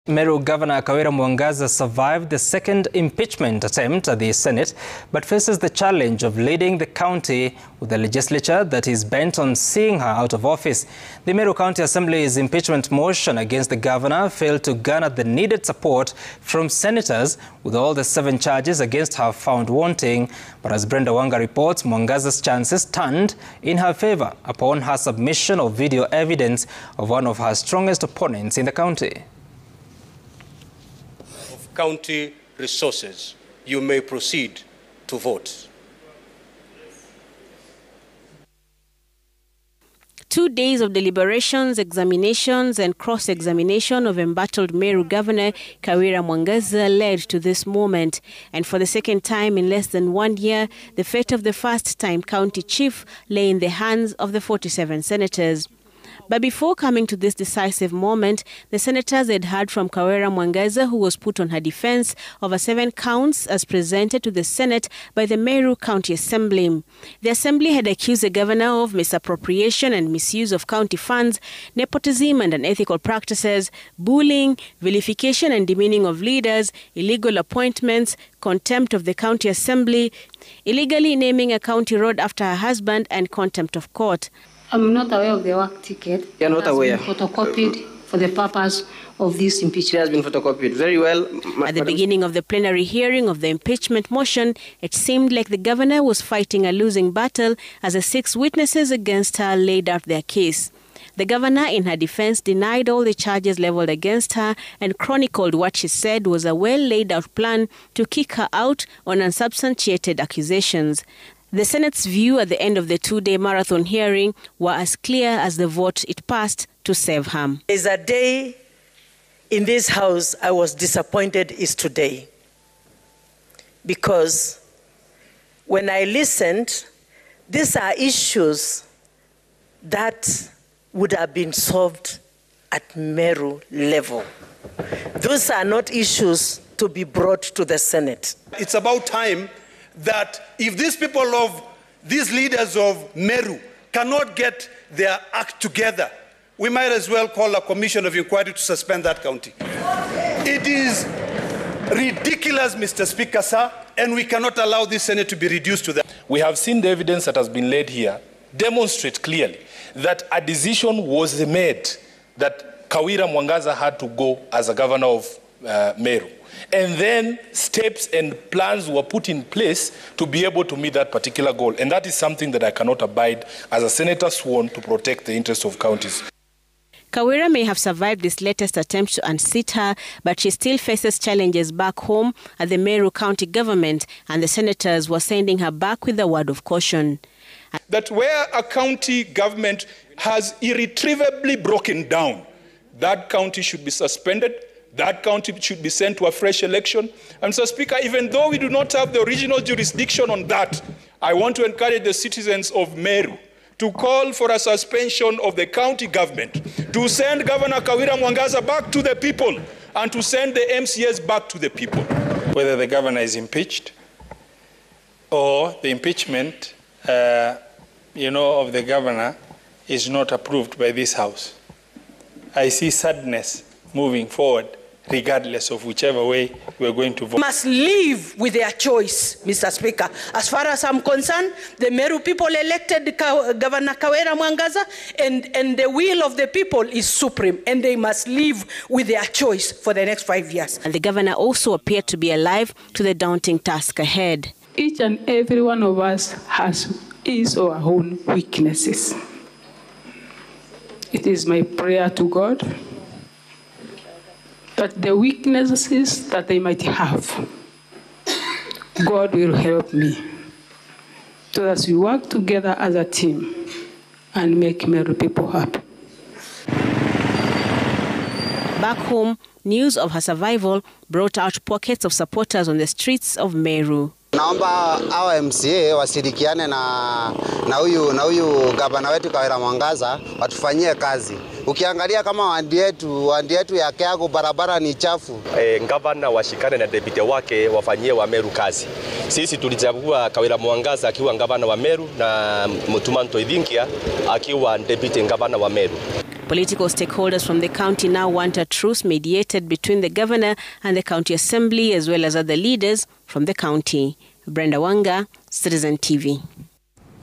Meru Governor Kawira Mwangaza survived the second impeachment attempt at the Senate, but faces the challenge of leading the county with a legislature that is bent on seeing her out of office. The Meru County Assembly's impeachment motion against the governor failed to garner the needed support from senators, with all the 7 charges against her found wanting. But as Brenda Wanga reports, Mwangaza's chances turned in her favor upon her submission of video evidence of one of her strongest opponents in the county. County resources, you may proceed to vote. 2 days of deliberations, examinations, and cross-examination of embattled Meru Governor Kawira Mwangaza led to this moment. And for the second time in less than 1 year, the fate of the first-time county chief lay in the hands of the 47 senators. But before coming to this decisive moment, the senators had heard from Kawira Mwangaza, who was put on her defense over 7 counts as presented to the Senate by the Meru County Assembly. The Assembly had accused the governor of misappropriation and misuse of county funds, nepotism and unethical practices, bullying, vilification and demeaning of leaders, illegal appointments, contempt of the County Assembly, illegally naming a county road after her husband, and contempt of court. I'm not aware of the work ticket. You're not aware? Been photocopied for the purpose of this impeachment. It has been photocopied. Very well. At the beginning of the plenary hearing of the impeachment motion, it seemed like the governor was fighting a losing battle as the 6 witnesses against her laid out their case. The governor, in her defense, denied all the charges leveled against her and chronicled what she said was a well-laid-out plan to kick her out on unsubstantiated accusations. The Senate's view at the end of the 2-day marathon hearing were as clear as the vote it passed to save her. There's a day in this house I was disappointed is today. Because when I listened, these are issues that would have been solved at Meru level. Those are not issues to be brought to the Senate. It's about time that if these leaders of Meru cannot get their act together, we might as well call a commission of inquiry to suspend that county. It is ridiculous, Mr. Speaker, sir, and we cannot allow this Senate to be reduced to that. We have seen the evidence that has been laid here demonstrate clearly that a decision was made that Kawira Mwangaza had to go as a governor of Meru. And then steps and plans were put in place to be able to meet that particular goal. And that is something that I cannot abide as a senator sworn to protect the interests of counties. Kawira may have survived this latest attempt to unseat her, but she still faces challenges back home at the Meru County government, and the senators were sending her back with a word of caution. That where a county government has irretrievably broken down, that county should be suspended. That county should be sent to a fresh election. And Mr. Speaker, even though we do not have the original jurisdiction on that, I want to encourage the citizens of Meru to call for a suspension of the county government, to send Governor Kawira Mwangaza back to the people, and to send the MCS back to the people. Whether the governor is impeached or the impeachment of the governor is not approved by this House, I see sadness moving forward, regardless of whichever way we're going to vote. Must live with their choice, Mr. Speaker. As far as I'm concerned, the Meru people elected Governor Kawira Mwangaza, and the will of the people is supreme, and they must live with their choice for the next 5 years. And the governor also appeared to be alive to the daunting task ahead. Each and every one of us has his or her own weaknesses. It is my prayer to God that the weaknesses that they might have, God will help me, so that we work together as a team and make Meru people happy. Back home, news of her survival brought out pockets of supporters on the streets of Meru. Naomba hawa MCA wasirikiane na huyu gavana wetu Kawira Mwangaza watufanyie kazi. Ukiangalia kama wandi yetu ya Keago barabara ni chafu. Gavana washikane na deputy wake wafanyie wa Meru kazi. Sisi tulichagua Kawira Mwangaza akiwa gavana wa Meru na Mutumanto Idhinkia akiwa deputy gavana wa Meru. Political stakeholders from the county now want a truce mediated between the governor and the county assembly as well as other leaders from the county. Brenda Wanga, Citizen TV.